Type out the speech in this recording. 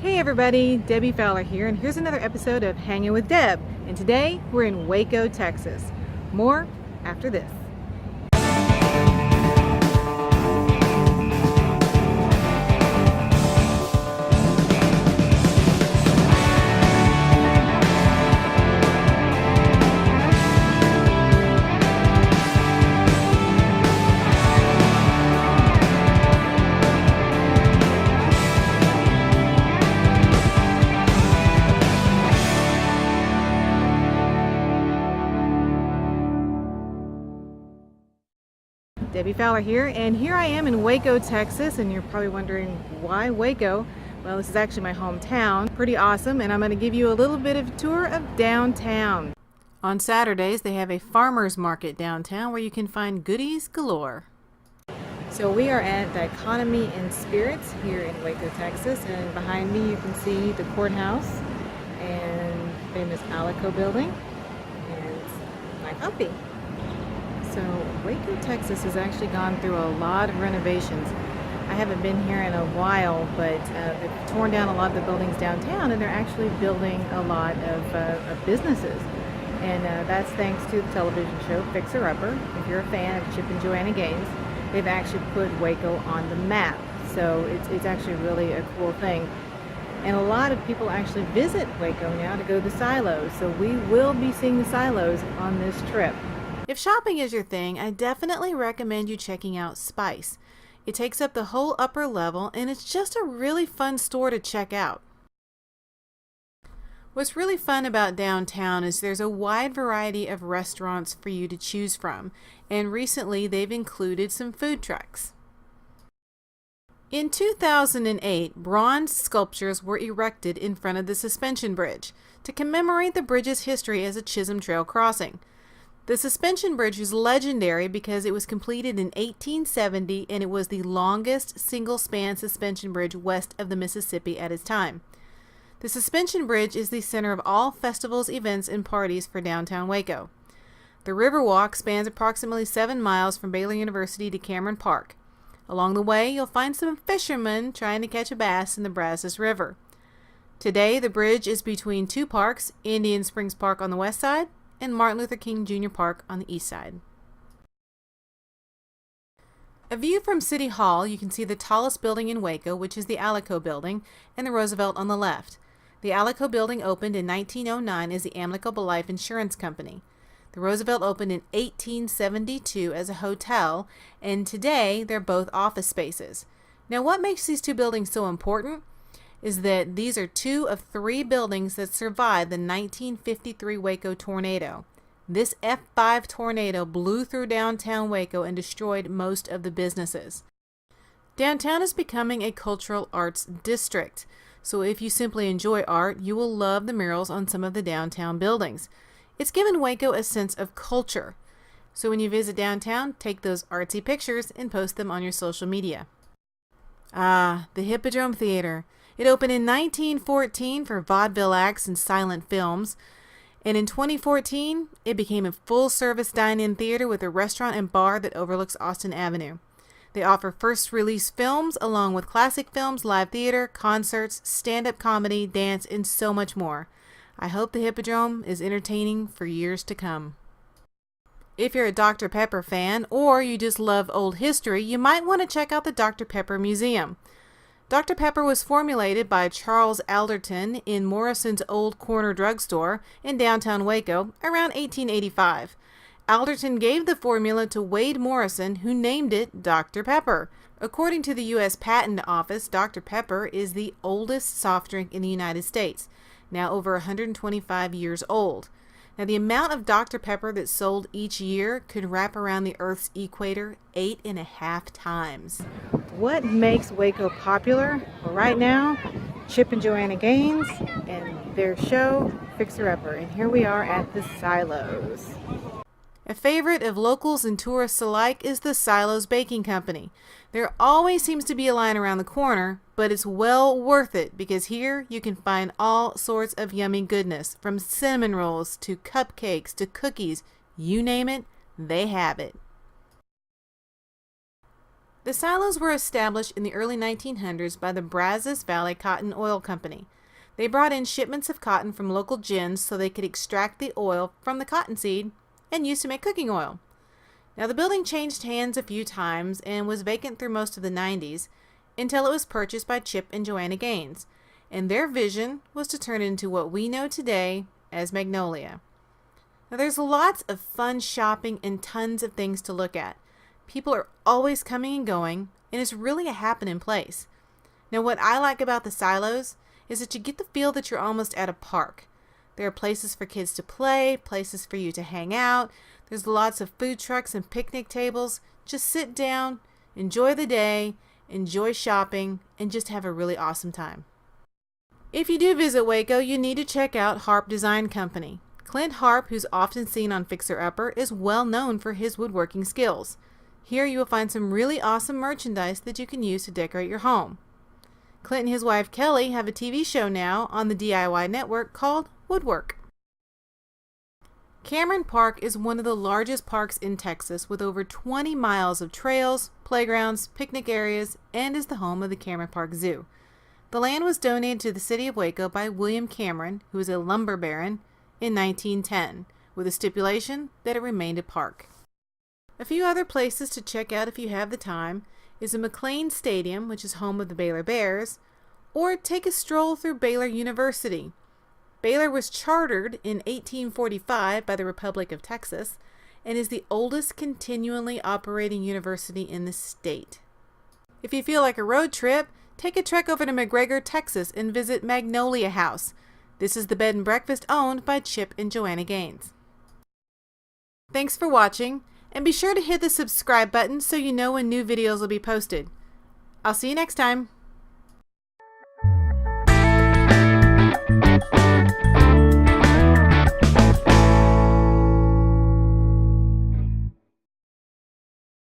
Hey everybody, Debbie Fowler here, and here's another episode of Hanging with Deb. And today we're in Waco, Texas. More after this. Debbie Fowler here, and here I am in Waco, Texas, and you're probably wondering why Waco? Well, this is actually my hometown. Pretty awesome, and I'm going to give you a little bit of a tour of downtown. On Saturdays, they have a farmer's market downtown where you can find goodies galore. So we are at the Economy and Spirits here in Waco, Texas, and behind me you can see the courthouse and famous Alico building and my puppy. So Waco, Texas has actually gone through a lot of renovations. I haven't been here in a while, but they've torn down a lot of the buildings downtown, and they're actually building a lot of businesses. And that's thanks to the television show Fixer Upper. If you're a fan of Chip and Joanna Gaines, they've actually put Waco on the map. So it's actually really a cool thing. And a lot of people actually visit Waco now to go to the silos. So we will be seeing the silos on this trip. If shopping is your thing, I definitely recommend you checking out Spice. It takes up the whole upper level, and it's just a really fun store to check out. What's really fun about downtown is there's a wide variety of restaurants for you to choose from, and recently they've included some food trucks. In 2008, bronze sculptures were erected in front of the suspension bridge to commemorate the bridge's history as a Chisholm Trail crossing. The suspension bridge is legendary because it was completed in 1870 and it was the longest single-span suspension bridge west of the Mississippi at its time. The suspension bridge is the center of all festivals, events, and parties for downtown Waco. The Riverwalk spans approximately 7 miles from Baylor University to Cameron Park. Along the way, you'll find some fishermen trying to catch a bass in the Brazos River. Today, the bridge is between two parks, Indian Springs Park on the west side and Martin Luther King Jr. Park on the east side. A view from City Hall, you can see the tallest building in Waco, which is the Alico building, and the Roosevelt on the left. The Alico building opened in 1909 as the Amicable Life Insurance Company. The Roosevelt opened in 1872 as a hotel, and today they're both office spaces. Now, what makes these two buildings so important is that these are 2 of 3 buildings that survived the 1953 Waco tornado. This F5 tornado blew through downtown Waco and destroyed most of the businesses. Downtown is becoming a cultural arts district, so if you simply enjoy art, you will love the murals on some of the downtown buildings. It's given Waco a sense of culture, so when you visit downtown, take those artsy pictures and post them on your social media. The Hippodrome Theater. It opened in 1914 for vaudeville acts and silent films, and in 2014, it became a full-service dine-in theater with a restaurant and bar that overlooks Austin Avenue. They offer first-release films along with classic films, live theater, concerts, stand-up comedy, dance, and so much more. I hope the Hippodrome is entertaining for years to come. If you're a Dr. Pepper fan or you just love old history, you might want to check out the Dr. Pepper Museum. Dr. Pepper was formulated by Charles Alderton in Morrison's Old Corner Drugstore in downtown Waco around 1885. Alderton gave the formula to Wade Morrison, who named it Dr. Pepper. According to the U.S. Patent Office, Dr. Pepper is the oldest soft drink in the United States, now over 125 years old. Now, the amount of Dr. Pepper that's sold each year could wrap around the Earth's equator 8.5 times. What makes Waco popular? Well, right now, Chip and Joanna Gaines and their show, Fixer Upper. And here we are at the Silos. A favorite of locals and tourists alike is the Silos Baking Company. There always seems to be a line around the corner, but it's well worth it because here you can find all sorts of yummy goodness, from cinnamon rolls to cupcakes to cookies. You name it, they have it. The silos were established in the early 1900s by the Brazos Valley Cotton Oil Company. They brought in shipments of cotton from local gins so they could extract the oil from the cottonseed and use to make cooking oil. Now, the building changed hands a few times and was vacant through most of the 90s until it was purchased by Chip and Joanna Gaines, and their vision was to turn it into what we know today as Magnolia. Now, there's lots of fun shopping and tons of things to look at. People are always coming and going, and it's really a happening place. Now, what I like about the silos is that you get the feel that you're almost at a park. There are places for kids to play, places for you to hang out. There's lots of food trucks and picnic tables. Just sit down, enjoy the day, enjoy shopping, and just have a really awesome time. If you do visit Waco, you need to check out Harp Design Company. Clint Harp, who's often seen on Fixer Upper, is well known for his woodworking skills. Here you will find some really awesome merchandise that you can use to decorate your home. Clint and his wife Kelly have a TV show now on the DIY network called Woodwork. Cameron Park is one of the largest parks in Texas with over 20 miles of trails, playgrounds, picnic areas, and is the home of the Cameron Park Zoo. The land was donated to the city of Waco by William Cameron, who was a lumber baron, in 1910, with a stipulation that it remained a park. A few other places to check out if you have the time is the McLean Stadium, which is home of the Baylor Bears, or take a stroll through Baylor University. Baylor was chartered in 1845 by the Republic of Texas and is the oldest continually operating university in the state. If you feel like a road trip, take a trek over to McGregor, Texas and visit Magnolia House. This is the bed and breakfast owned by Chip and Joanna Gaines. Thanks for watching, and be sure to hit the subscribe button so you know when new videos will be posted. I'll see you next time.